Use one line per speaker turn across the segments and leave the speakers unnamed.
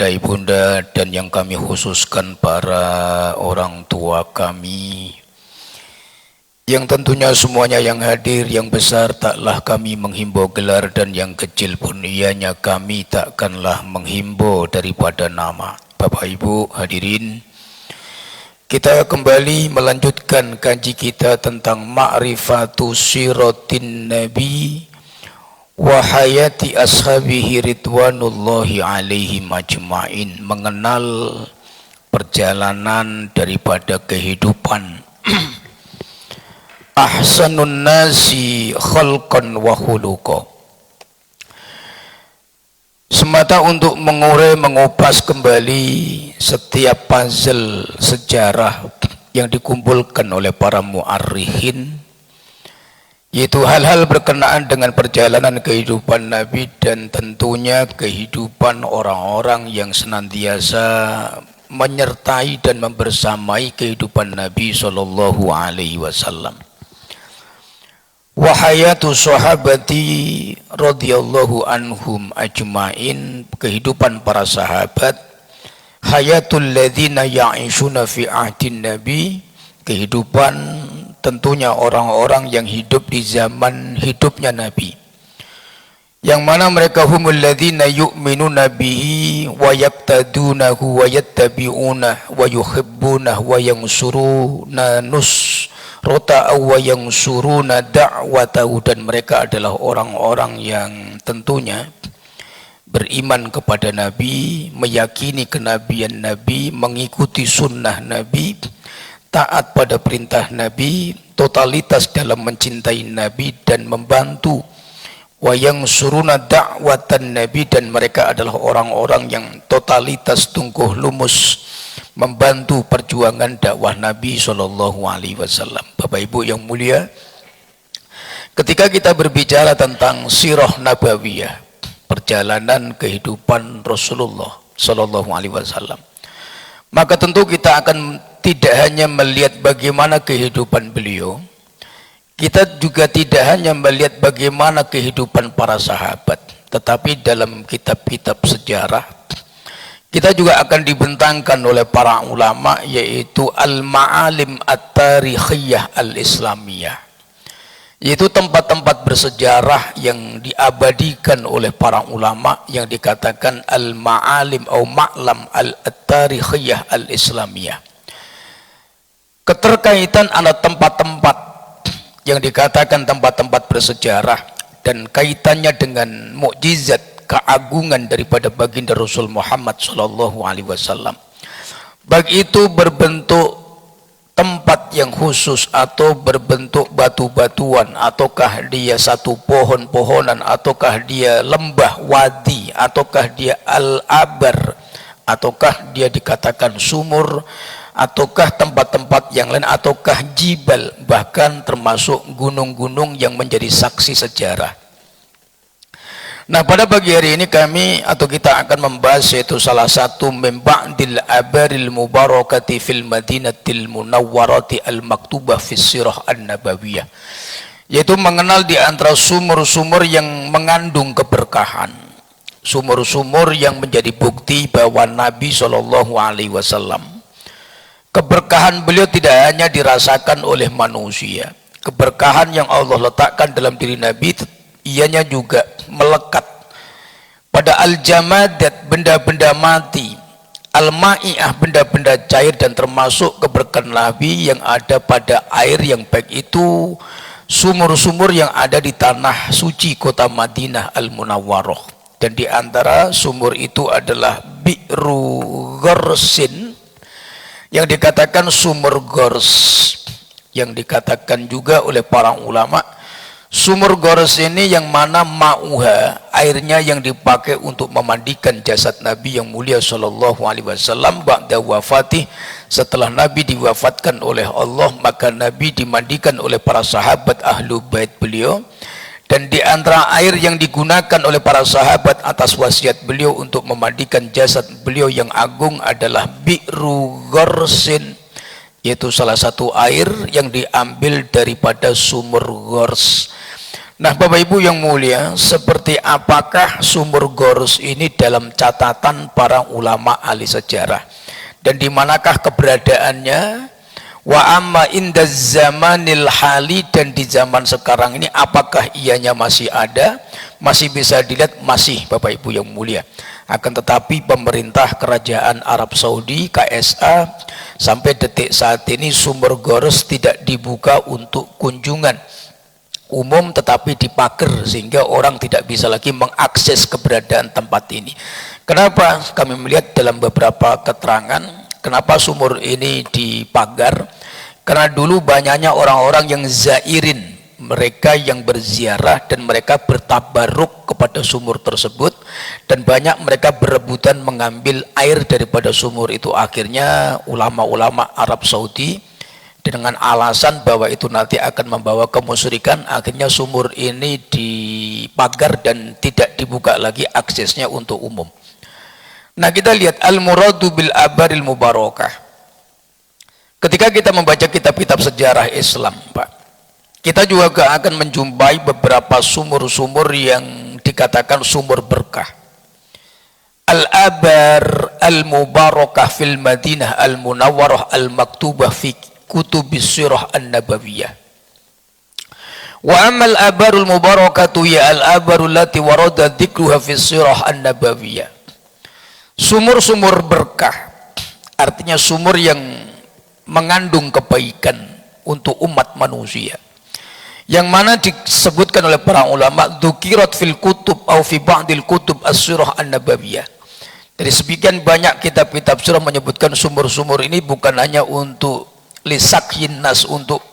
Ibunda dan yang kami khususkan para orang tua kami, yang tentunya semuanya yang hadir, yang besar taklah kami menghimbau gelar, dan yang kecil pun ianya kami takkanlah menghimbau daripada nama. Bapak Ibu hadirin, kita kembali melanjutkan kaji kita tentang ma'rifatu siratin Nabi wa hayati ashabihi ridwanullahi alaihim ajma'in, mengenal perjalanan daripada kehidupan ahsanun nasi khalqan wa khuluqa, semata untuk mengurai, mengupas kembali setiap puzzle sejarah yang dikumpulkan oleh para mu'arrikhin, yaitu hal-hal berkenaan dengan perjalanan kehidupan Nabi dan tentunya kehidupan orang-orang yang senantiasa menyertai dan membersamai kehidupan Nabi sallallahu alaihi wasallam. Wa hayatu sahabati radhiyallahu anhum ajmain, kehidupan para sahabat, hayatul ladzina ya'ishuna fi ahdin Nabi, kehidupan tentunya orang-orang yang hidup di zaman hidupnya Nabi, yang mana mereka humul ladzina yu'minuna bihi wa yaqtadunahu wa yattabi'unahu wa yuhibbunahu wa yansuruna nusrata wa yansuruna da'watahu, dan mereka adalah orang-orang yang tentunya beriman kepada Nabi, meyakini kenabian Nabi, mengikuti sunnah Nabi, taat pada perintah Nabi, totalitas dalam mencintai Nabi dan membantu wa yansuruna da'watan Nabi, dan mereka adalah orang-orang yang totalitas tungguh lumus membantu perjuangan dakwah Nabi sallallahu alaihi wasallam. Bapak Ibu yang mulia, ketika kita berbicara tentang sirah nabawiyah, perjalanan kehidupan Rasulullah sallallahu alaihi wasallam, maka tentu kita akan tidak hanya melihat bagaimana kehidupan beliau, kita juga tidak hanya melihat bagaimana kehidupan para sahabat, tetapi dalam kitab-kitab sejarah kita juga akan dibentangkan oleh para ulama, yaitu al-ma'alim at-tarikhiyah al-islamiyah, yaitu tempat-tempat bersejarah yang diabadikan oleh para ulama yang dikatakan al-ma'alim atau ma'lam al-tarikhiyah al-islamiyah. Keterkaitan antara tempat-tempat yang dikatakan tempat-tempat bersejarah dan kaitannya dengan mukjizat keagungan daripada baginda Rasul Muhammad sallallahu alaihi wasallam, baik itu berbentuk tempat yang khusus atau berbentuk batu-batuan, ataukah dia satu pohon-pohonan, ataukah dia lembah wadi, ataukah dia al-abar, ataukah dia dikatakan sumur, ataukah tempat-tempat yang lain, ataukah jibal, bahkan termasuk gunung-gunung yang menjadi saksi sejarah. Nah, pada pagi hari ini kita akan membahas yaitu salah satu min ba'dil abaril mubarakati fil madinatil munawwarati al maktubah fis sirah an-nabawiyah, yaitu mengenal di antara sumur-sumur yang mengandung keberkahan, sumur-sumur yang menjadi bukti bahwa Nabi sallallahu alaihi wasallam, keberkahan beliau tidak hanya dirasakan oleh manusia, keberkahan yang Allah letakkan dalam diri Nabi ianya juga melekat pada al-jamadat, benda-benda mati, al-ma'i'ah, benda-benda cair, dan termasuk keberkahan Nabi yang ada pada air, yang baik itu sumur-sumur yang ada di tanah suci kota Madinah al-Munawwarah. Dan di antara sumur itu adalah Bi'ru Ghorsin, yang dikatakan sumur Ghors, yang dikatakan juga oleh para ulama sumur Ghors ini yang mana ma'uha, airnya yang dipakai untuk memandikan jasad Nabi yang mulia sallallahu alaihi wasallam ba'da wafatih, setelah Nabi diwafatkan oleh Allah, maka Nabi dimandikan oleh para sahabat ahlu bait beliau. Dan di antara air yang digunakan oleh para sahabat atas wasiat beliau untuk memandikan jasad beliau yang agung adalah Bi'ru Ghorsin, yaitu salah satu air yang diambil daripada sumur Ghors. Nah, Bapak Ibu yang mulia, seperti apakah sumur Gorus ini dalam catatan para ulama ahli sejarah? Dan di manakah keberadaannya? Wa amma inda zamanil hali, dan di zaman sekarang ini apakah ianya masih ada? Masih bisa dilihat? Masih, Bapak Ibu yang mulia. Akan tetapi pemerintah kerajaan Arab Saudi, KSA, sampai detik saat ini sumur Gorus tidak dibuka untuk kunjungan umum, tetapi dipagar sehingga orang tidak bisa lagi mengakses keberadaan tempat ini. Kenapa? Kami melihat dalam beberapa keterangan kenapa sumur ini dipagar. Karena dulu banyaknya orang-orang yang zairin, mereka yang berziarah dan mereka bertabaruk kepada sumur tersebut, dan banyak mereka berebutan mengambil air daripada sumur itu. Akhirnya ulama-ulama Arab Saudi dengan alasan bahwa itu nanti akan membawa kemusyrikan, akhirnya sumur ini dipagar dan tidak dibuka lagi aksesnya untuk umum. Nah, kita lihat al-muradu bil abaril mubarakah. Ketika kita membaca kitab-kitab sejarah Islam, Pak, kita juga akan menjumpai beberapa sumur-sumur yang dikatakan sumur berkah. Al-abar al-mubarakah fil Madinah al-munawwarah al-maktubah fi kutubis sirah an-nabawiyah. Wa amal abarul mubarakatu ya al-abarul lati warada dzikruha fi sirah an-nabawiyah. Sumur-sumur berkah artinya sumur yang mengandung kebaikan untuk umat manusia, yang mana disebutkan oleh para ulama dzukirat fil kutub atau fi ba'dil kutub as-sirah an-nabawiyah. Dari sebagian banyak kitab-kitab sirah menyebutkan sumur-sumur ini bukan hanya untuk lisakhin nas, untuk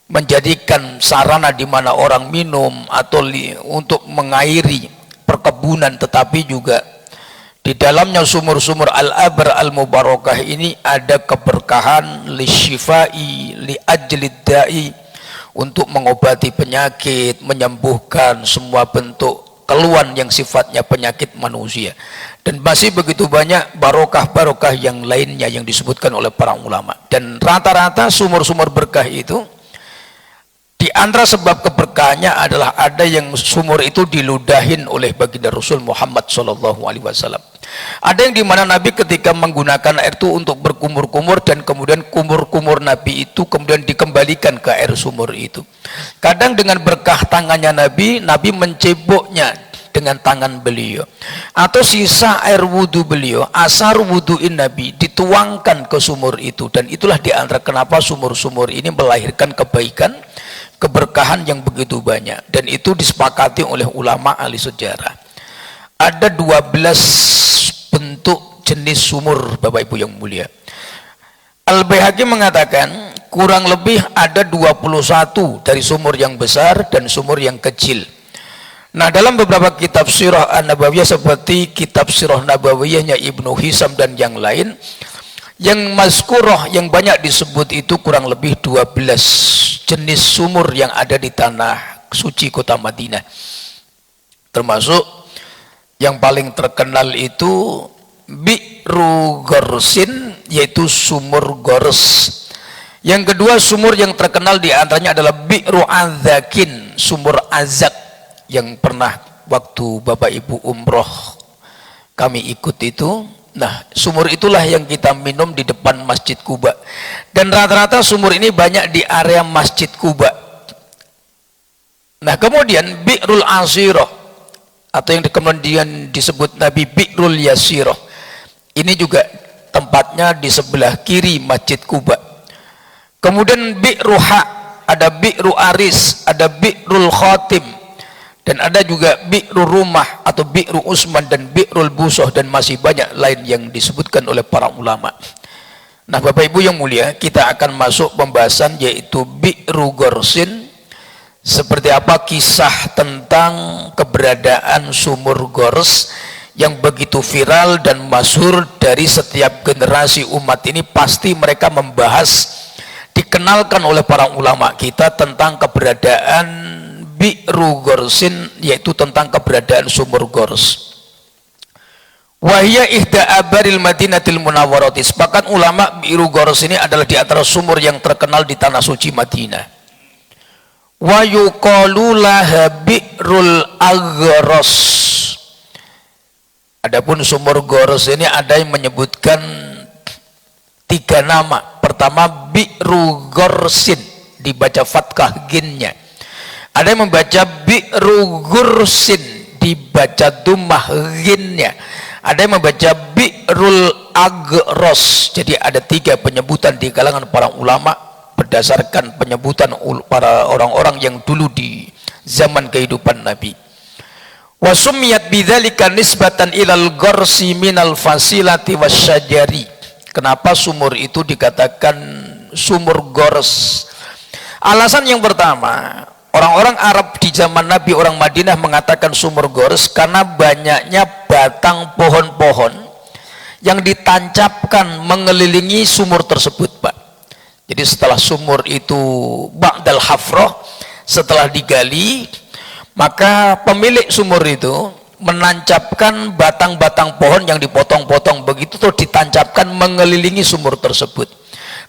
menjadikan sarana di mana orang minum atau untuk mengairi perkebunan, tetapi juga di dalamnya sumur-sumur al-abar al-mubarakah ini ada keberkahan li syifai li ajlid da'i, untuk mengobati penyakit, menyembuhkan semua bentuk keluhan yang sifatnya penyakit manusia. Dan masih begitu banyak barokah-barokah yang lainnya yang disebutkan oleh para ulama. Dan rata-rata sumur-sumur berkah itu, di antara sebab keberkahannya adalah ada yang sumur itu diludahin oleh baginda Rasul Muhammad SAW. Ada yang dimana Nabi ketika menggunakan air itu untuk berkumur-kumur, dan kemudian kumur-kumur Nabi itu kemudian dikembalikan ke air sumur itu. Kadang dengan berkah tangannya Nabi, Nabi menceboknya dengan tangan beliau, atau sisa air wudhu beliau, asar wudhuin Nabi dituangkan ke sumur itu. Dan itulah di antara kenapa sumur-sumur ini melahirkan kebaikan, keberkahan yang begitu banyak. Dan itu disepakati oleh ulama ahli sejarah. Ada 12 bentuk jenis sumur, Bapak Ibu yang mulia. Al-Baihaqi mengatakan kurang lebih ada 21 dari sumur yang besar dan sumur yang kecil. Nah, dalam beberapa kitab sirah an-nabawiyah seperti kitab sirah nabawiyahnya Ibnu Hisam dan yang lain, yang mazkurah yang banyak disebut itu kurang lebih 12 jenis sumur yang ada di tanah suci kota Madinah. Termasuk yang paling terkenal itu Bi'ru Gorsin, yaitu sumur Gors. Yang kedua sumur yang terkenal di antaranya adalah Bi'ru Azakin, sumur Azak, yang pernah waktu Bapak Ibu umroh kami ikut itu. Nah, sumur itulah yang kita minum di depan Masjid Quba, dan rata-rata sumur ini banyak di area Masjid Quba. Nah, kemudian Bi'rul Asirah, atau yang kemudian disebut Nabi Bi'rul Yasirah, ini juga tempatnya di sebelah kiri Masjid Quba. Kemudian Bi'ru Ha, ada Bi'ru Aris, ada Bi'rul Khatim, dan ada juga Bi'ru Rumah atau Bi'ru Usman dan Bi'rul Busoh, dan masih banyak lain yang disebutkan oleh para ulama. Nah, Bapak Ibu yang mulia, kita akan masuk pembahasan yaitu Bi'ru Gorsin. Seperti apa kisah tentang keberadaan sumur Gors yang begitu viral dan masyhur dari setiap generasi umat ini. Pasti mereka membahas, dikenalkan oleh para ulama kita tentang keberadaan Bi'ru Gorsin, yaitu tentang keberadaan sumur Gors. Wahya ihda abaril Madinatil Munawwarati. Sepakat ulama Bi'ru Gors ini adalah di antara sumur yang terkenal di tanah suci Madinah. Wa yuqalu laha bi'rul aghras. Adapun sumur Goros ini ada yang menyebutkan 3 nama. Pertama Bi'ru Gorsin, dibaca fathah ginnya. Ada yang membaca Bi'ru Gursin, dibaca dhammah ginnya. Ada yang membaca Bi'rul Aghras. Jadi ada 3 penyebutan di kalangan para ulama berdasarkan penyebutan para orang-orang yang dulu di zaman kehidupan Nabi. Wa summiyat bidzalika nisbatan ilal gharsi minal fasilati wasyajari. Kenapa sumur itu dikatakan sumur Gors? Alasan yang pertama, orang-orang Arab di zaman Nabi, orang Madinah mengatakan sumur Gors karena banyaknya batang pohon-pohon yang ditancapkan mengelilingi sumur tersebut, Pak. Jadi setelah sumur itu ba'dal hafrah, setelah digali, maka pemilik sumur itu menancapkan batang-batang pohon yang dipotong-potong begitu tuh ditancapkan mengelilingi sumur tersebut.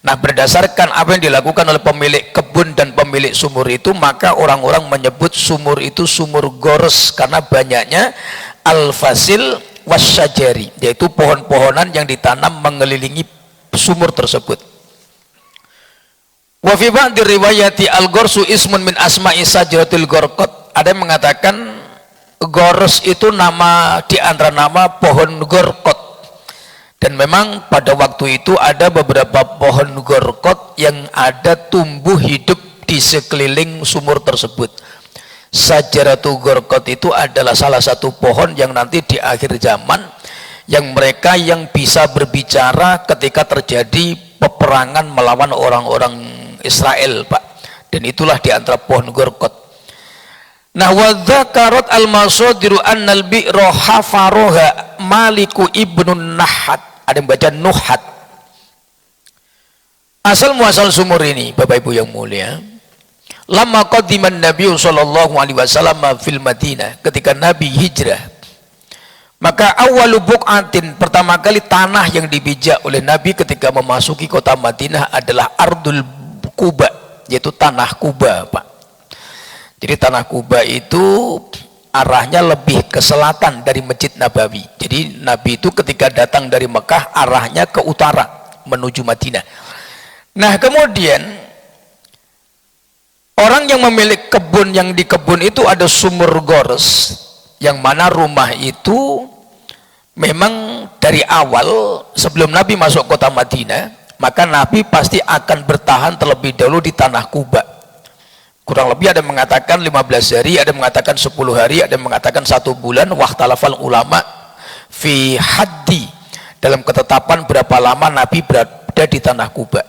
Nah, berdasarkan apa yang dilakukan oleh pemilik kebun dan pemilik sumur itu, maka orang-orang menyebut sumur itu sumur Gors karena banyaknya al-fasil wasyajari, yaitu pohon-pohonan yang ditanam mengelilingi sumur tersebut. Wa fi ba'di riwayati al-Gorsu ismun min asma'i sajaratil Gorqat. Ada yang mengatakan Gors itu nama di antara nama pohon Gorqat. Dan memang pada waktu itu ada beberapa pohon Gorqat yang ada tumbuh hidup di sekeliling sumur tersebut. Sajaratul Gorqat itu adalah salah satu pohon yang nanti di akhir zaman yang mereka yang bisa berbicara ketika terjadi peperangan melawan orang-orang Israel, Pak. Dan itulah di antara pohon Gorqat. Nah, wa dzakarat al-masadiru annal bi'ra hafaroha Maliku ibnun Nahat. Ada yang baca Nuhat. Asal muasal sumur ini, Bapak Ibu yang mulia, lama qadiman Nabi sallallahu alaihi wasallam fil Madinah, ketika Nabi hijrah, maka awalu buqatin, pertama kali tanah yang dibijak oleh Nabi ketika memasuki kota Madinah adalah Ardul Quba, yaitu tanah Kuba, Pak. Jadi tanah Kuba itu arahnya lebih ke selatan dari Masjid Nabawi. Jadi Nabi itu ketika datang dari Mekah arahnya ke utara menuju Madinah. Nah, kemudian orang yang memiliki kebun, yang di kebun itu ada sumur Gors, yang mana rumah itu memang dari awal sebelum Nabi masuk kota Madinah, maka Nabi pasti akan bertahan terlebih dahulu di tanah Kuba. Kurang lebih ada yang mengatakan 15 hari, ada yang mengatakan 10 hari, ada yang mengatakan 1 bulan. Wahtalafal ulama fi haddi, dalam ketetapan berapa lama Nabi berada di tanah Kuba.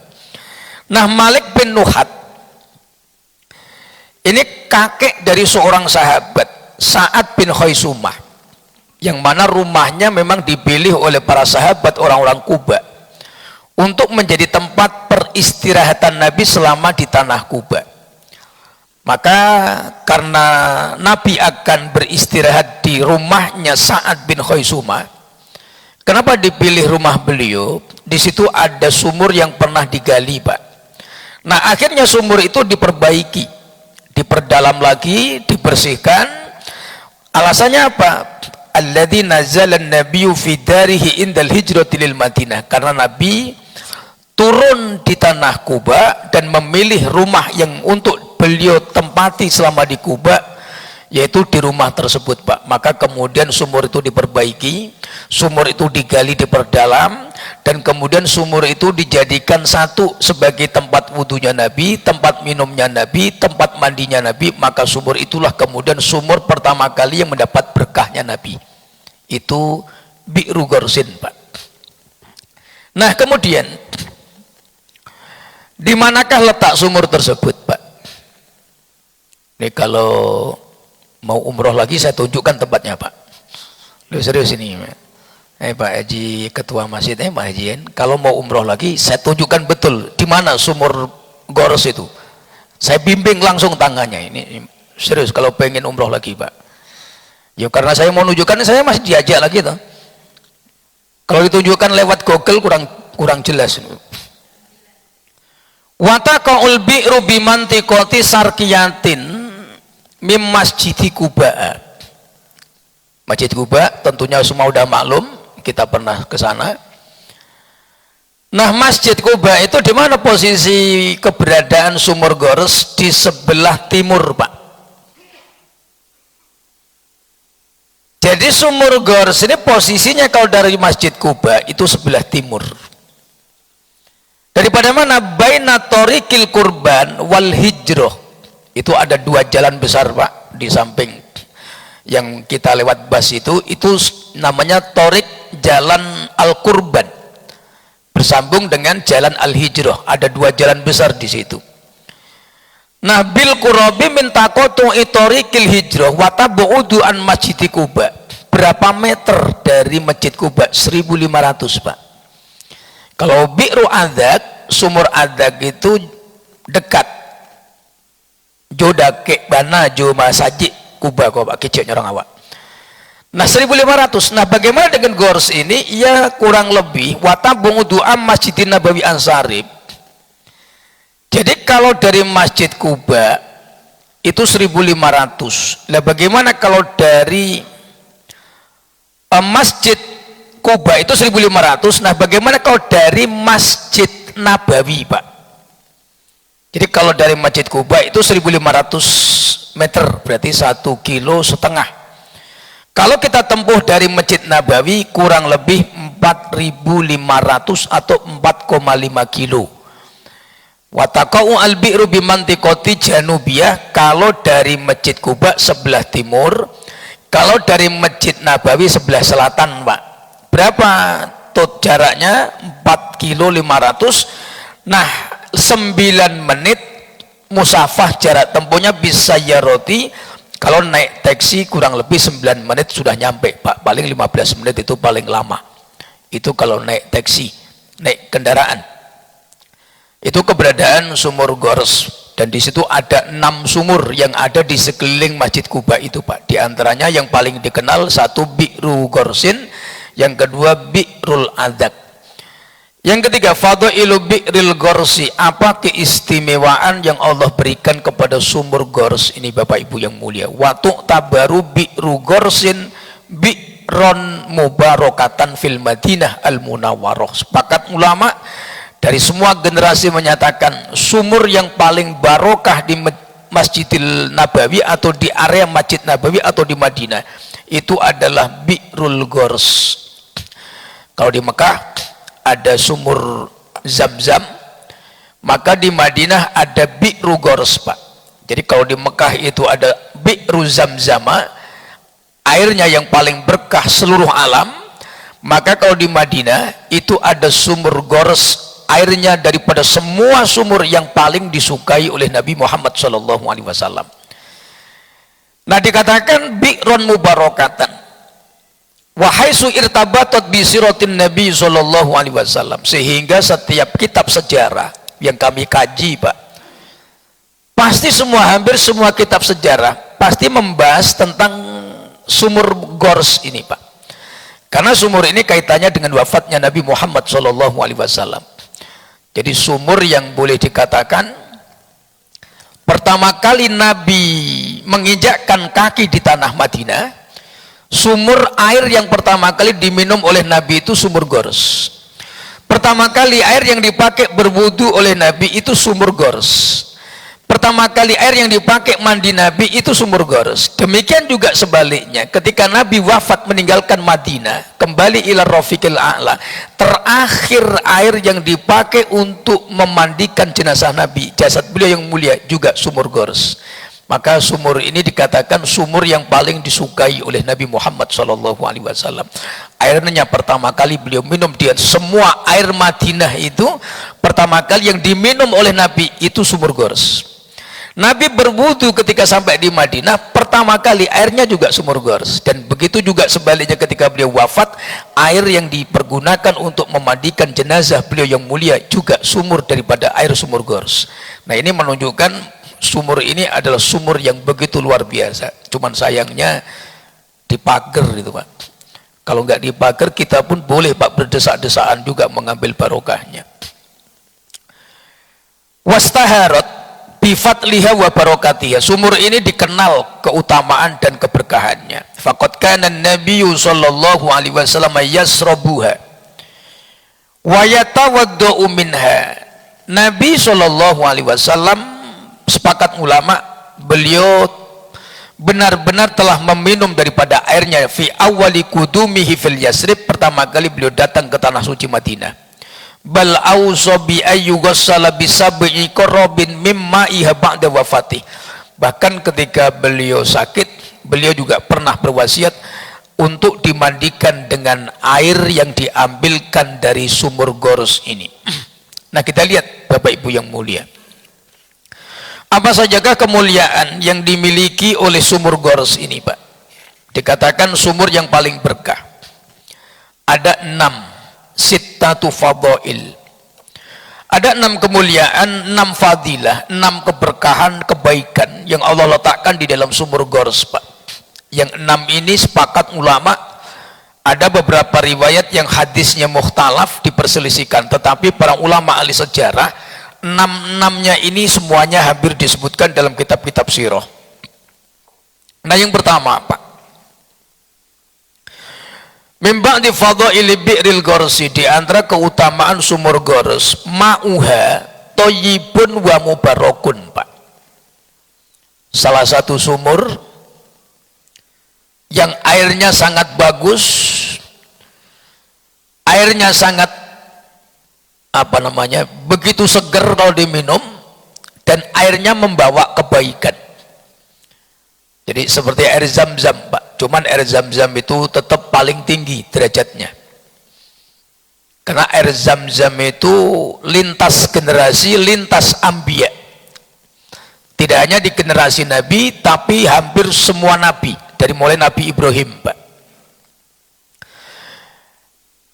Nah, Malik bin Nuhat ini kakek dari seorang sahabat, Sa'ad bin Khaisumah, yang mana rumahnya memang dipilih oleh para sahabat orang-orang Kuba untuk menjadi tempat peristirahatan Nabi selama di tanah Kuba. Maka karena Nabi akan beristirahat di rumahnya Sa'ad bin Khaisumah, kenapa dipilih rumah beliau? Di situ ada sumur yang pernah digali, Pak. Nah, akhirnya sumur itu diperbaiki, diperdalam lagi, dibersihkan. Alasannya apa? Alladzi nazala an-nabiyyu fi darihi indal hijrati lil Madinah, karena Nabi turun di tanah Kuba dan memilih rumah yang untuk beliau tempati selama di Kuba, yaitu di rumah tersebut, Pak. Maka kemudian sumur itu diperbaiki, sumur itu digali, diperdalam, dan kemudian sumur itu dijadikan satu sebagai tempat wudunya Nabi, tempat minumnya Nabi, tempat mandinya Nabi. Maka sumur itulah kemudian sumur pertama kali yang mendapat berkahnya Nabi, itu Bi'ru Gorsin, Pak. Nah, kemudian di manakah letak sumur tersebut, Pak? Ini kalau mau umroh lagi saya tunjukkan tempatnya, Pak. Lu serius ini, Pak Haji Ketua Masjid, Pak Haji, kalau mau umroh lagi saya tunjukkan betul di mana sumur Gors itu. Saya bimbing langsung tangannya. Ini serius kalau pengen umroh lagi, Pak. Ya karena saya mau nunjukkan, saya masih diajak lagi tuh. Kalau ditunjukkan lewat Google kurang jelas. Wataqaul bi'ru bimantiqati sarkiyatin mim masjidi Quba. Masjid Quba tentunya semua udah maklum, kita pernah ke sana. Nah, Masjid Quba itu di mana posisi keberadaan sumur Gors? Di sebelah timur, Pak. Jadi sumur Gors ini posisinya kalau dari Masjid Quba itu sebelah timur. Daripada mana? Baina Thoriqil Qurban wal Hijrah. Itu ada dua jalan besar, Pak, di samping yang kita lewat bus itu namanya Thoriq Jalan Al-Qurban. Bersambung dengan Jalan Al-Hijrah. Ada dua jalan besar di situ. Nah, bil qurabi min taqatu'i thoriqil hijrah wa tabu'udu an Masjid Quba. Berapa meter dari Masjid Quba? 1.500, Pak. Kalau Bi'ru Adak, sumur Adak itu dekat. Jodake bana jo masajid Quba kok Pak, kecilnya orang awak. Nah, 1.500. Nah, bagaimana dengan Gors ini? Ya kurang lebih watabungu du'am Masjidin Nabawi Ansarib. Jadi kalau dari Masjid Quba itu 1.500. Nah, bagaimana kalau dari Masjid Quba itu 1.500? Nah, bagaimana kalau dari Masjid Nabawi, Pak? Jadi kalau dari Masjid Quba itu 1.500 meter, berarti 1,5 kilo. Kalau kita tempuh dari Masjid Nabawi kurang lebih 4.500 atau 4,5 kilo. Wataqau al-bi'ru bimantiqati janubiyah, kalau dari Masjid Quba sebelah timur, kalau dari Masjid Nabawi sebelah selatan, Pak. Berapa jaraknya? 4,5 kilo. Nah, 9 menit musafah jarak tempuhnya bisa ya roti. Kalau naik taksi kurang lebih 9 menit sudah nyampe, Pak. Paling 15 menit itu paling lama. Itu kalau naik taksi, naik kendaraan. Itu keberadaan sumur Gors. Dan di situ ada 6 sumur yang ada di sekeliling Masjid Quba itu, Pak. Di antaranya yang paling dikenal satu Bi'ru Gorsin, yang kedua Bi'rul Adak. Yang ketiga, fadailu bi'ril gorsi. Apa keistimewaan yang Allah berikan kepada sumur Gors ini, Bapak Ibu yang mulia? Watu tabaru bi'ru gorsin bi'ron mubarakatan fil Madinah al-Munawwarah. Sepakat ulama dari semua generasi menyatakan sumur yang paling barokah di Masjidil Nabawi atau di area Masjid Nabawi atau di Madinah itu adalah Bi'rul Gors. Kalau di Mekah ada sumur Zam-Zam, maka di Madinah ada Bi'ru Gors, Pak. Jadi kalau di Mekah itu ada Bi'ru Zam-Zama, airnya yang paling berkah seluruh alam, maka kalau di Madinah itu ada sumur Gors, airnya daripada semua sumur yang paling disukai oleh Nabi Muhammad SAW. Nah, dikatakan Bi'ron Mubarakatan. Wahaisu irtabatat bi siratin Nabi SAW, sehingga setiap kitab sejarah yang kami kaji, Pak, pasti hampir semua kitab sejarah pasti membahas tentang sumur Gors ini, Pak. Karena sumur ini kaitannya dengan wafatnya Nabi Muhammad SAW. Jadi sumur yang boleh dikatakan pertama kali Nabi menginjakkan kaki di tanah Madinah, sumur air yang pertama kali diminum oleh Nabi itu sumur Gors. Pertama kali air yang dipakai berwudu oleh Nabi itu sumur Gors. Pertama kali air yang dipakai mandi Nabi itu sumur Gors. Demikian juga sebaliknya, ketika Nabi wafat meninggalkan Madinah, kembali ila Rafiqil A'la, terakhir air yang dipakai untuk memandikan jenazah Nabi, jasad beliau yang mulia, juga sumur Gors. Maka sumur ini dikatakan sumur yang paling disukai oleh Nabi Muhammad SAW. Airnya pertama kali beliau minum, dia semua air Madinah itu pertama kali yang diminum oleh Nabi itu sumur Gors. Nabi berwudu ketika sampai di Madinah, pertama kali airnya juga sumur Gors. Dan begitu juga sebaliknya ketika beliau wafat, air yang dipergunakan untuk memandikan jenazah beliau yang mulia juga sumur daripada air sumur Gors. Nah, ini menunjukkan sumur ini adalah sumur yang begitu luar biasa. Cuman sayangnya dipager itu, Pak. Kalau nggak dipager, kita pun boleh, Pak, berdesak-desaan juga mengambil barokahnya. Wastaharat bifatliha wa barakatiha. Sumur ini dikenal keutamaan dan keberkahannya. Faqad kana an-nabiyyu sallallahu alaihi wasallam yasrabuha wa yatawaddau minha. Nabi sallallahu alaihi wasallam, sepakat ulama, beliau benar-benar telah meminum daripada airnya fi awwali kudumihi fil Yasrib, pertama kali beliau datang ke tanah suci Madinah. Bal ausa bi ayyughassala bi sab'i qarabin mimma iha ba'da wafati. Bahkan ketika beliau sakit, beliau juga pernah berwasiat untuk dimandikan dengan air yang diambilkan dari sumur Gors ini. Nah, kita lihat Bapak Ibu yang mulia, apa sajakah kemuliaan yang dimiliki oleh sumur Gors ini, Pak? Dikatakan sumur yang paling berkah. Ada 6 sittatu fadail. Ada 6 kemuliaan, 6 fadilah, 6 keberkahan, kebaikan yang Allah letakkan di dalam sumur Gors, Pak. Yang 6 ini sepakat ulama, ada beberapa riwayat yang hadisnya mukhtalaf, diperselisihkan, tetapi para ulama ahli sejarah, 6-6-nya ini semuanya hampir disebutkan dalam kitab-kitab sirah. Nah, yang pertama, Pak, min ba'di fadaili bi'ril Gorsi, di antara keutamaan sumur Gors, ma'uha thayyibun wa mubarakun, Pak. Salah satu sumur yang airnya sangat bagus, airnya sangat begitu segar kalau diminum, dan airnya membawa kebaikan. Jadi seperti air Zam-Zam, Pak. Cuman air Zam-Zam itu tetap paling tinggi derajatnya. Karena air Zam-Zam itu lintas generasi, lintas ambiya. Tidak hanya di generasi Nabi, tapi hampir semua Nabi. Dari mulai Nabi Ibrahim, Pak.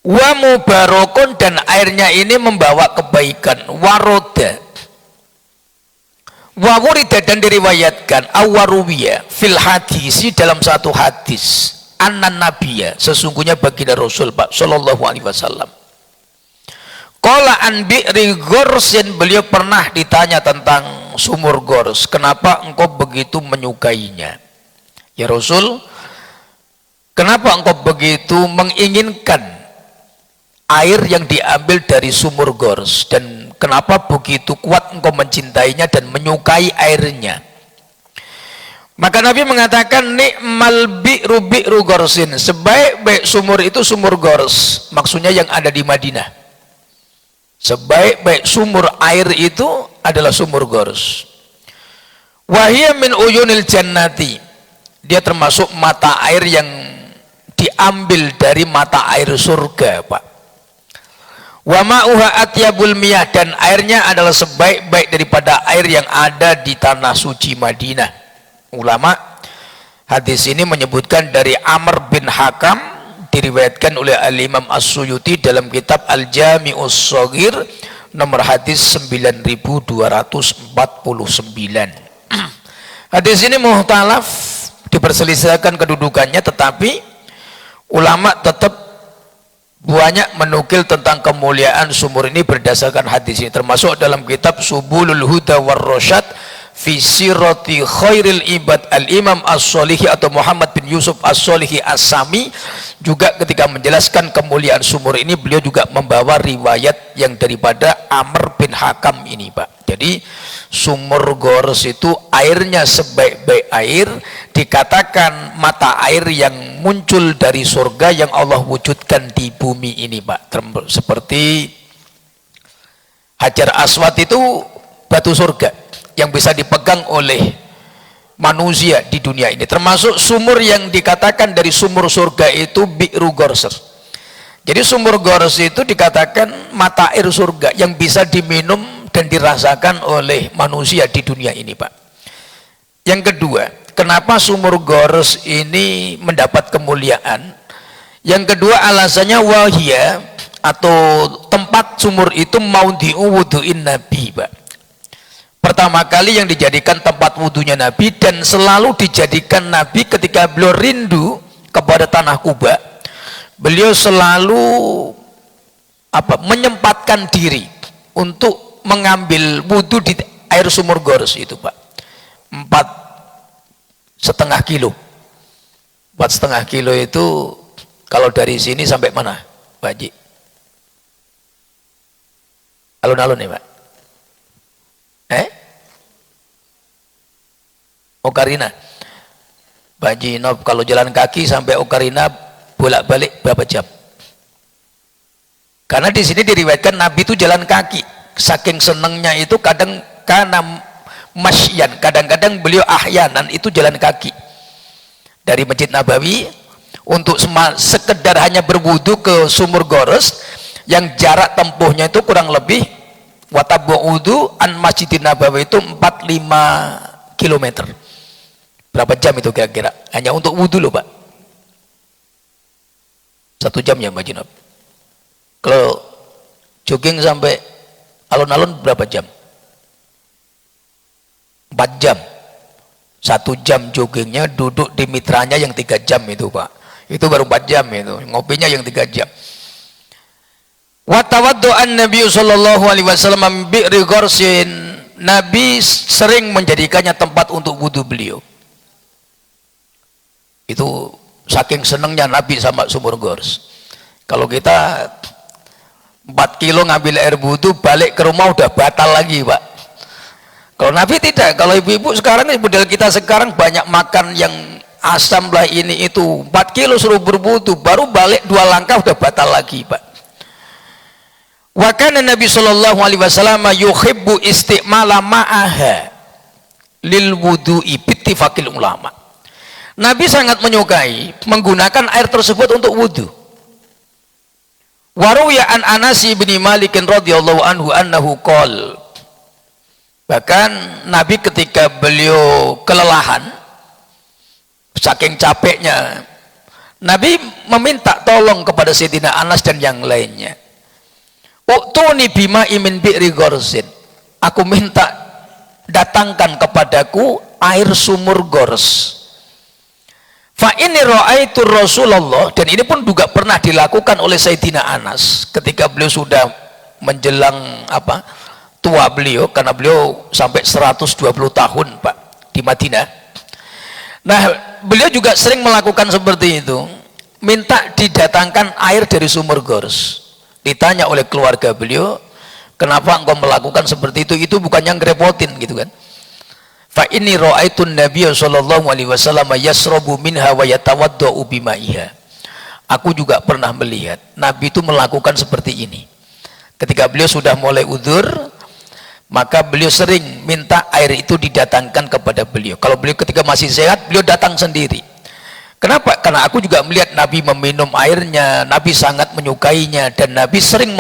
Wa mubarakun, dan airnya ini membawa kebaikan. Waroda, wawurida, dan diriwayatkan, awaruwiya fil hadisi, dalam satu hadis, anan nabiya, sesungguhnya baginda Rasul, Pak, sallallahu alaihi wasallam, qala an bi'ri Gorsin, beliau pernah ditanya tentang sumur Gors, kenapa engkau begitu menyukainya ya Rasul? Kenapa engkau begitu menginginkan air yang diambil dari sumur Gors, dan kenapa begitu kuat engkau mencintainya dan menyukai airnya? Maka Nabi mengatakan, ni'mal bi'ru bi'ru Gorsin, sebaik-baik sumur itu sumur Gors, maksudnya yang ada di Madinah. Sebaik-baik sumur air itu adalah sumur Gors. Wahiyya min uyunil jannati, dia termasuk mata air yang diambil dari mata air surga, Pak. Wa ma'uha atyabul miyah, dan airnya adalah sebaik-baik daripada air yang ada di tanah suci Madinah. Ulama hadis ini menyebutkan dari Amr bin Hakam, diriwayatkan oleh Al-Imam As-Suyuti dalam kitab Al-Jami'us Shaghir, nomor hadis 9249. Hadis ini muhtalaf, diperselisihkan kedudukannya, tetapi ulama tetap banyak menukil tentang kemuliaan sumur ini berdasarkan hadis ini, termasuk dalam kitab Subulul Huda war Rasyad fi sirati khairil ibad Al-Imam As-Solihi atau Muhammad bin Yusuf As-Solihi As-Sami, juga ketika menjelaskan kemuliaan sumur ini, beliau juga membawa riwayat yang daripada Amr bin Hakam ini, Pak. Jadi sumur Gors itu airnya sebaik-baik air, dikatakan mata air yang muncul dari surga yang Allah wujudkan di bumi ini, Pak. Seperti Hajar Aswad itu batu surga yang bisa dipegang oleh manusia di dunia ini, termasuk sumur yang dikatakan dari sumur surga itu Bi'ru Gors. Jadi sumur Gors itu dikatakan mata air surga yang bisa diminum dan dirasakan oleh manusia di dunia ini, Pak. Yang kedua, kenapa sumur Gors ini mendapat kemuliaan? Yang kedua alasannya, wahia, atau tempat sumur itu maudhi'u wudu'in Nabi, Pak. Pertama kali yang dijadikan tempat wudunya Nabi, dan selalu dijadikan Nabi ketika beliau rindu kepada tanah Kuba, beliau selalu menyempatkan diri untuk mengambil wudhu di air sumur Gors itu Pak 4,5 kilo. 4,5 kilo itu kalau dari sini sampai mana Pak Haji? Alun-alun ya Pak? Okarina Pak Haji Nob, kalau jalan kaki sampai Okarina bolak-balik berapa jam? Karena di sini diriwayatkan Nabi itu jalan kaki, saking senengnya itu kadang karena masyan, kadang-kadang beliau ahyanan itu jalan kaki dari Masjid Nabawi untuk sekedar hanya berwudu ke sumur Gors yang jarak tempuhnya itu kurang lebih watabu'udu an Masjidin Nabawi itu 4,5 km. Berapa jam itu kira-kira? Hanya untuk wudu loh Pak. 1 jam ya Mbak Jinab. Kalau jogging sampai alun-alun berapa jam? 4 jam. 1 jam joggingnya, duduk di mitranya yang 3 jam itu Pak. Itu baru 4 jam itu. Ngopinya yang 3 jam. Wa tawaddu'an Nabi sallallahu alaihi wasallam bi'ri Gorsin. Nabi sering menjadikannya tempat untuk wudu beliau. Itu saking senengnya Nabi sama sumur Gors. Kalau kita 4 kilo ngambil air wudu, balik ke rumah udah batal lagi Pak. Kalau Nabi tidak. Kalau ibu-ibu sekarang ini, model kita sekarang banyak makan yang asam lah ini itu, 4 kilo suruh berwudu, baru balik 2 langkah udah batal lagi Pak. Wa kana Nabi sallallahu alaihi wasallam yuhibbu istimala ma'aha lil wudu'i bittifaqil ulama. Nabi sangat menyukai menggunakan air tersebut untuk wudu. Waruya an Anas bin Malik radhiyallahu anhu annahu qol. Bahkan Nabi ketika beliau kelelahan saking capeknya, Nabi meminta tolong kepada Sayyidina Anas dan yang lainnya. U'tuni bima min bi'ri Gorsin. Aku minta datangkan kepadaku air sumur Gors. Fa ini ra'aitu Rasulullah, dan ini pun juga pernah dilakukan oleh Sayyidina Anas ketika beliau sudah menjelang tua beliau, karena beliau sampai 120 tahun Pak di Madinah. Nah, beliau juga sering melakukan seperti itu, minta didatangkan air dari sumur Gors. Ditanya oleh keluarga beliau, kenapa engkau melakukan seperti itu? Itu bukannya ngerepotin gitu kan? Fa inni ra'aitun Nabiy sallallahu alaihi wasallam yasrabu minha wa yatawaddau bimaiha. Aku juga pernah melihat Nabi itu melakukan seperti ini. Ketika beliau sudah mulai udzur, maka beliau sering minta air itu didatangkan kepada beliau. Kalau beliau ketika masih sehat, beliau datang sendiri. Kenapa? Karena aku juga melihat Nabi meminum airnya, Nabi sangat menyukainya, dan Nabi sering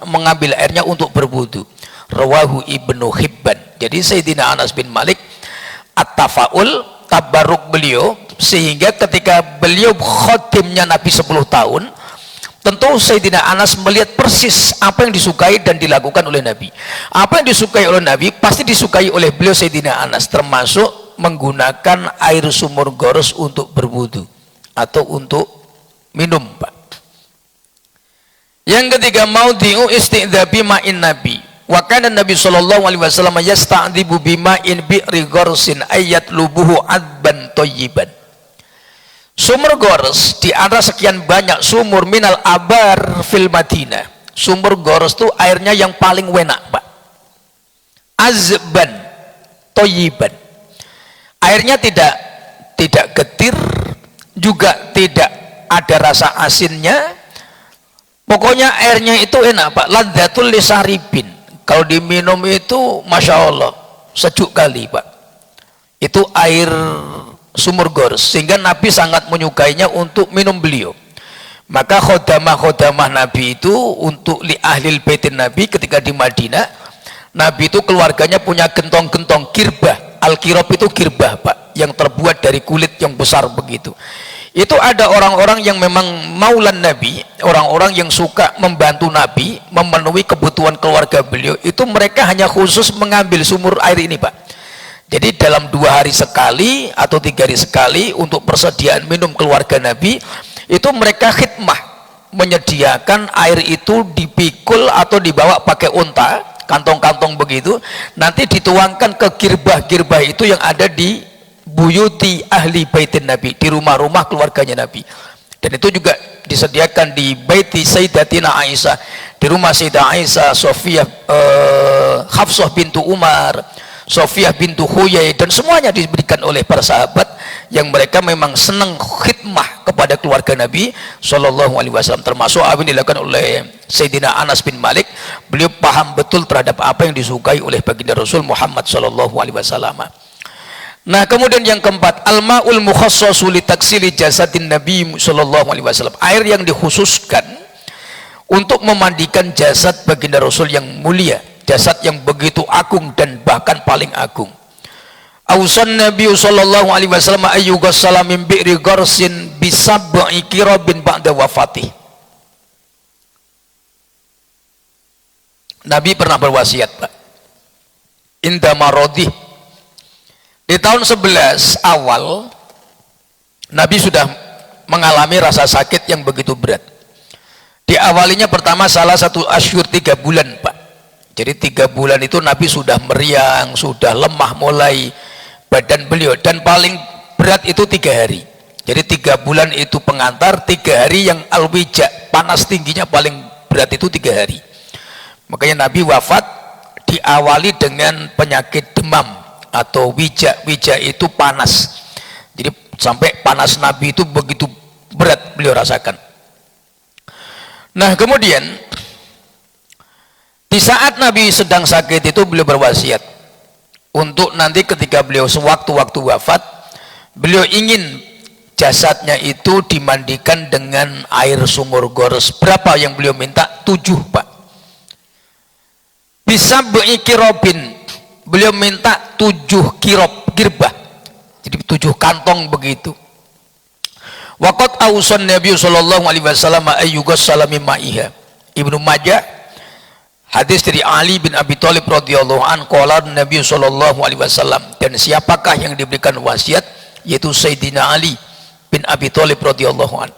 mengambil airnya untuk berwudu. Rawahu Ibnu Hibban. Jadi Sayyidina Anas bin Malik at-tafaul, tabarruk beliau, sehingga ketika beliau khotimnya Nabi 10 tahun, tentu Sayyidina Anas melihat persis apa yang disukai dan dilakukan oleh Nabi. Apa yang disukai oleh Nabi pasti disukai oleh beliau Sayyidina Anas, termasuk menggunakan air sumur Gors untuk berwudu atau untuk minum Pak. Yang ketiga, maudhi'u istidzabi ma'in Nabi. Wa kana Nabi sallallahu alaihi wasallam yasta'dzibu bima'in bi'ri Gorsin ayat lubuhu adban thayyiban. Sumur Gors di antara sekian banyak sumur minal abar fil Madinah. Sumur Gors itu airnya yang paling enak Pak. Azban thayyiban. Airnya tidak getir, juga tidak ada rasa asinnya. Pokoknya airnya itu enak Pak. Ladzatul lisaribin. Kalau diminum itu Masya Allah sejuk kali Pak. Itu air sumur Gors, sehingga Nabi sangat menyukainya untuk minum beliau. Maka khodamah Nabi itu untuk li ahlil baitin Nabi ketika di Madinah, Nabi itu keluarganya punya gentong-gentong kirbah. Al-kirab itu kirbah Pak, yang terbuat dari kulit yang besar begitu. Itu ada orang-orang yang memang maulan Nabi, orang-orang yang suka membantu Nabi memenuhi kebutuhan keluarga beliau. Itu mereka hanya khusus mengambil sumur air ini Pak. Jadi dalam 2 hari sekali atau 3 hari sekali untuk persediaan minum keluarga Nabi, itu mereka khidmah menyediakan air itu dipikul atau dibawa pakai unta, kantong-kantong begitu, nanti dituangkan ke girbah-girbah itu yang ada di buyuti ahli baitin Nabi, di rumah-rumah keluarganya Nabi. Dan itu juga disediakan di baiti Sayyidatina Aisyah, di rumah Sayyidah Aisyah, Sofiyah, Hafsah bintu Umar, Sofiyah bintu Huyai, dan semuanya diberikan oleh para sahabat yang mereka memang senang khidmah kepada keluarga Nabi Shallallahu Alaihi Wasallam. Termasuk apa yang dilakukan oleh Sayyidina Anas bin Malik, beliau paham betul terhadap apa yang disukai oleh baginda Rasul Muhammad Shallallahu Alaihi Wasallam. Nah, kemudian yang keempat, al-ma'ul mukhassasu li taksili jasadin Nabi Shallallahu Alaihi Wasallam, air yang dikhususkan untuk memandikan jasad baginda Rasul yang mulia, jasad yang begitu agung dan bahkan paling agung. Ausan Nabi Shallallahu Alaihi Wasallam ayyughassala min bi'ri gharsin bisab'i kirabin ba'da wafatih. Nabi pernah berwasiat, Pak, inda maradih, di tahun 11 awal Nabi sudah mengalami rasa sakit yang begitu berat. Diawalinya pertama salah satu asyur 3 bulan, Pak. Jadi 3 bulan itu Nabi sudah meriang, sudah lemah mulai badan beliau, dan paling berat itu 3 hari. Jadi 3 bulan itu pengantar, 3 hari yang al-wija, panas tingginya paling berat itu 3 hari. Makanya Nabi wafat diawali dengan penyakit demam atau wija. Wija itu panas, jadi sampai panas Nabi itu begitu berat beliau rasakan. Nah, kemudian di saat Nabi sedang sakit itu beliau berwasiat untuk nanti ketika beliau sewaktu-waktu wafat, beliau ingin jasadnya itu dimandikan dengan air sumur gores. Berapa yang beliau minta? 7, Pak. Bisa kirobin, beliau minta 7 girbah, jadi 7 kantong begitu. Waqat ausan Nabi Sallallahu Alaihi Wasallam ayyughassala min ma'iha. Ibnu Majah, hadis dari Ali bin Abi Thalib radhiyallahu an, qala Nabi Sallallahu Alaihi Wasallam, dan siapakah yang diberikan wasiat? Yaitu Sayyidina Ali bin Abi Thalib radhiyallahu an.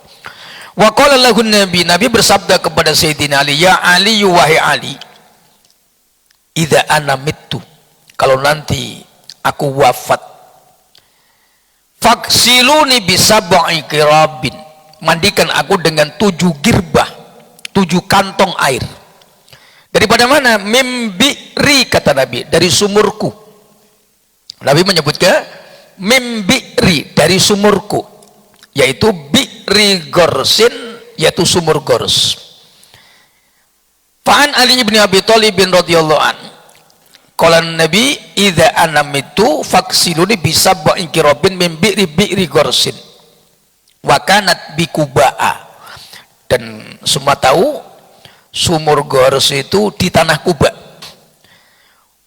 Wa qala lahu Nabi, Nabi bersabda kepada Sayyidina Ali, ya Ali, wahai Ali, idza ana mittu, kalau nanti aku wafat, faksiluni bisab'i kirabin, mandikan aku dengan 7 girbah, 7 kantong air. Daripada mana? Mimbi'ri, kata Nabi, dari sumurku. Nabi menyebutkan mimbi'ri, dari sumurku, yaitu bi'ri gorsin, yaitu sumur gors. Fa'an Ali bin Abi Thalib bin radhiyallahu an, qala Nabi idza anamitu faksiluni bisab'in kirabin min bi'ri gorsin wa kanat bikuba'a. Dan semua tahu sumur gors itu di tanah Kuba.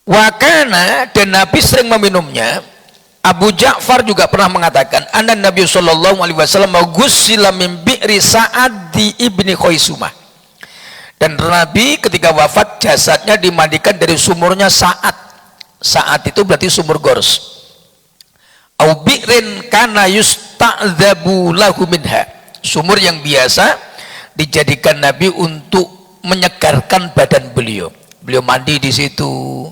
Wa kana, dan Nabi sering meminumnya. Abu Ja'far juga pernah mengatakan, anna Nabi sallallahu alaihi wasallam ghussila min bi'ri Sa'ad di ibni Khaisumah. Dan Nabi ketika wafat jasadnya dimandikan dari sumurnya Sa'ad. Sa'ad itu berarti sumur gors. Au bi'rin kana yusta'dzabu lahu minha, sumur yang biasa dijadikan Nabi untuk menyegarkan badan beliau. Beliau mandi di situ,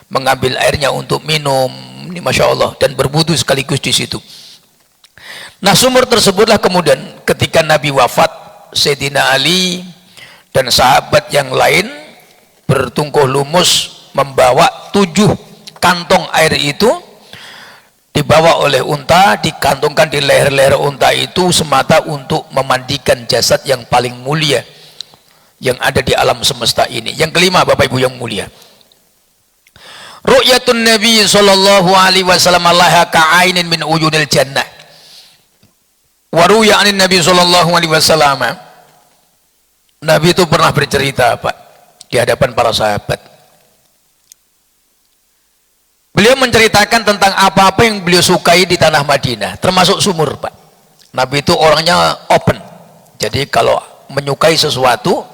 mengambil airnya untuk minum, ini Masya Allah, dan berwudu sekaligus di situ. Nah, sumur tersebutlah kemudian ketika Nabi wafat, Sayyidina Ali dan sahabat yang lain bertungkuh lumus membawa 7 kantong air itu, dibawa oleh unta, dikantongkan di leher-leher unta itu semata untuk memandikan jasad yang paling mulia yang ada di alam semesta ini. Yang kelima, Bapak Ibu yang mulia, ru'yatun Nabi sallallahu alaihi wasallam laha ka'ainin min uyunil jannah. Wa ru'ya anin Nabi sallallahu alaihi wasallam, Nabi itu pernah bercerita, Pak, di hadapan para sahabat. Beliau menceritakan tentang apa-apa yang beliau sukai di tanah Madinah, termasuk sumur, Pak. Nabi itu orangnya open. Jadi kalau menyukai sesuatu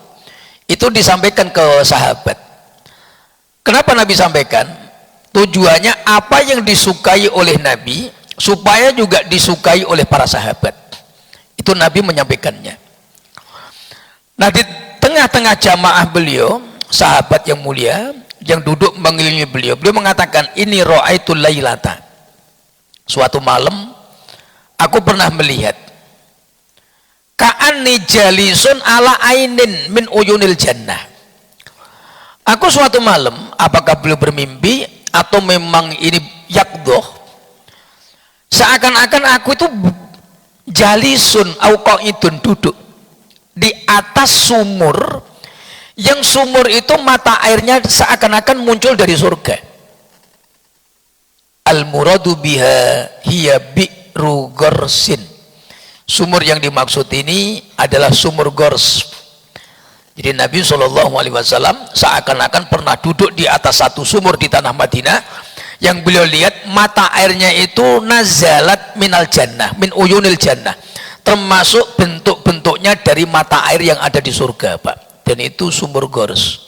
itu disampaikan ke sahabat. Kenapa Nabi sampaikan? Tujuannya apa yang disukai oleh Nabi supaya juga disukai oleh para sahabat. Itu Nabi menyampaikannya. Nah, di tengah-tengah jamaah beliau, sahabat yang mulia yang duduk mengelilingi beliau, beliau mengatakan, ini ra'aitul lailata, suatu malam aku pernah melihat ka'anni jalisun ala ainin min uyunil jannah. Aku suatu malam, apakah beliau bermimpi atau memang ini yakdoh, seakan-akan aku itu jalisun au qaidun, duduk di atas sumur, yang sumur itu mata airnya seakan-akan muncul dari surga. Al muradu biha hiya bi'ru gorsin. Sumur yang dimaksud ini adalah sumur gors. Jadi Nabi SAW seakan-akan pernah duduk di atas satu sumur di tanah Madinah, yang beliau lihat mata airnya itu nazalat minal jannah, min uyunil jannah, termasuk bentuk-bentuknya dari mata air yang ada di surga, Pak. Dan itu sumur gors.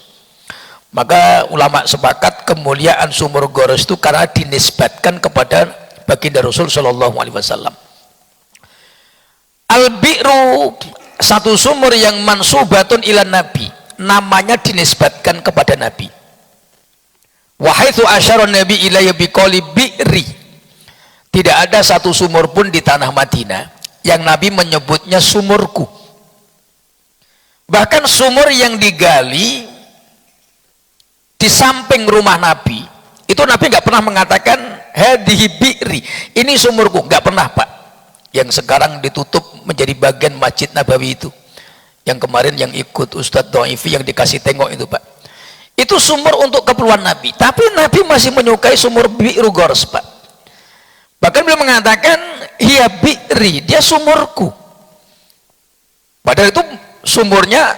Maka ulama sepakat kemuliaan sumur gors itu karena dinisbatkan kepada baginda Rasul SAW. Al-bi'ru, satu sumur yang mansubatun ilan nabi, namanya dinisbatkan kepada Nabi. Wahaitsu asyara nabi ilayya biqali bi'ri, tidak ada satu sumur pun di tanah Madinah yang Nabi menyebutnya sumurku. Bahkan sumur yang digali di samping rumah Nabi itu Nabi nggak pernah mengatakan hadhihi bi'ri, ini sumurku, nggak pernah, Pak. Yang sekarang ditutup menjadi bagian Masjid Nabawi itu, yang kemarin yang ikut Ustadz Doifi yang dikasih tengok itu, Pak, itu sumur untuk keperluan Nabi. Tapi Nabi masih menyukai sumur bi'ru gors, Pak. Bahkan beliau mengatakan hiya bi'ri, dia sumurku. Padahal itu sumurnya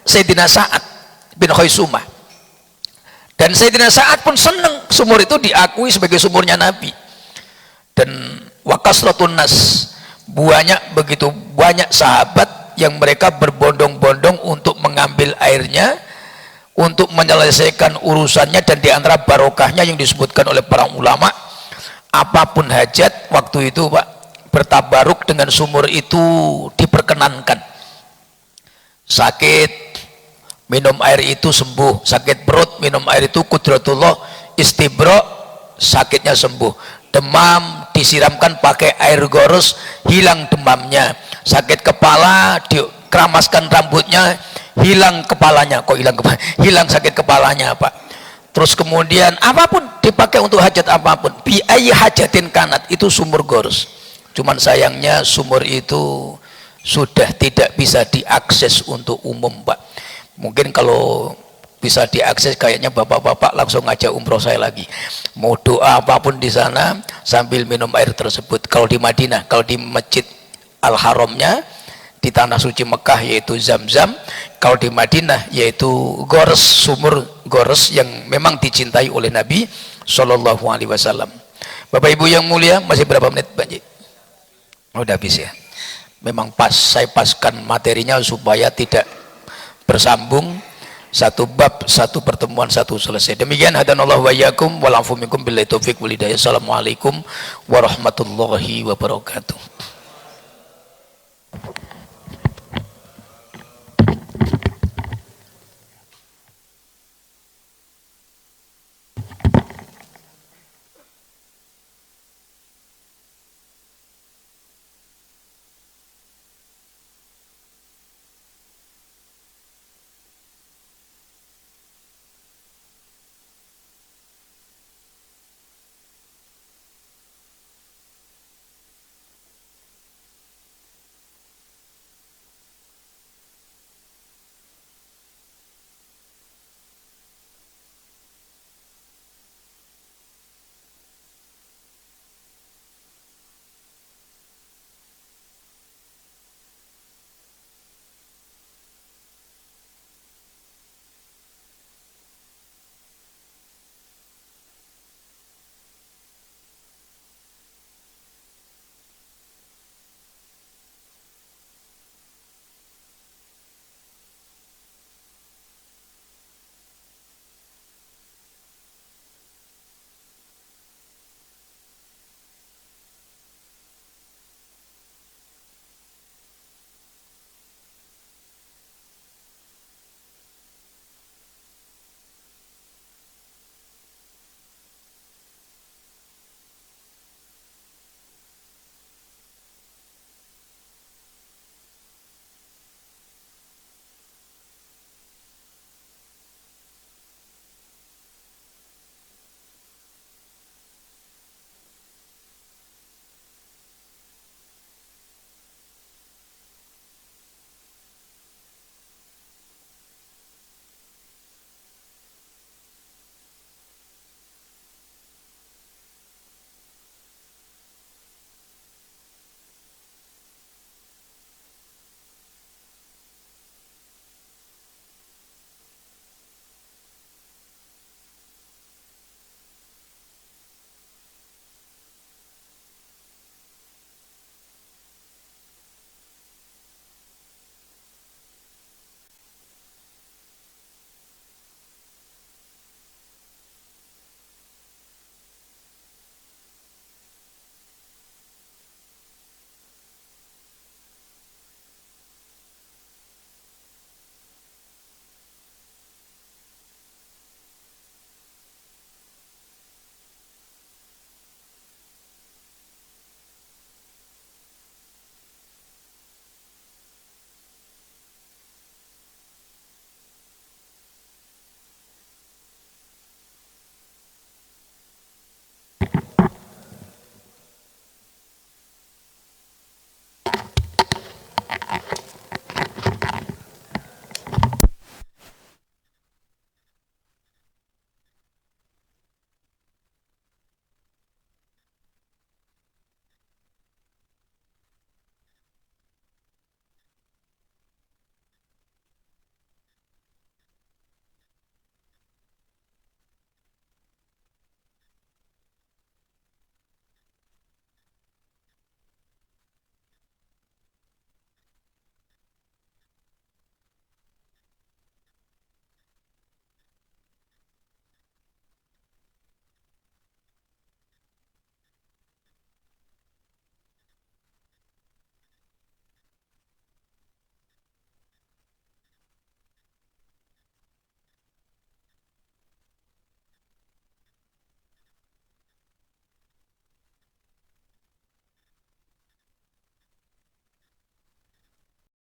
Sayyidina Sa'ad bin Khaisumah, dan Sayyidina Sa'ad pun senang sumur itu diakui sebagai sumurnya Nabi. Dan wakasratun nas, begitu banyak sahabat yang mereka berbondong-bondong untuk mengambil airnya, untuk menyelesaikan urusannya. Dan diantara barokahnya yang disebutkan oleh para ulama, apapun hajat waktu itu, Pak, bertabaruk dengan sumur itu diperkenankan. Sakit, minum air itu sembuh. Sakit perut, minum air itu kudratullah, istibro, sakitnya sembuh. Demam, disiramkan pakai air gors, hilang demamnya. Sakit kepala, dikeramaskan rambutnya, hilang kepalanya. Kok hilang kepala? Hilang sakit kepalanya, Pak. Terus kemudian apapun dipakai untuk hajat apapun, bi'ayyi hajatin kanat, itu sumur gors. Cuman sayangnya sumur itu sudah tidak bisa diakses untuk umum, Pak. Mungkin kalau bisa diakses, kayaknya bapak-bapak langsung ngajak umroh saya lagi. Mau doa apapun di sana sambil minum air tersebut. Kalau di Madinah, kalau di Masjid Al-Haramnya, di tanah suci Mekah, yaitu Zam-Zam. Kalau di Madinah, yaitu gors, sumur gors yang memang dicintai oleh Nabi SAW. Bapak Ibu yang mulia, masih berapa menit, Pak? Udah habis ya. Memang pas, saya paskan materinya supaya tidak bersambung, satu bab, satu pertemuan, satu selesai. Demikian, hadanallahu wa iyyakum wal afu minkum billahi taufiq wal hidayah. Assalamualaikum warahmatullahi wabarakatuh.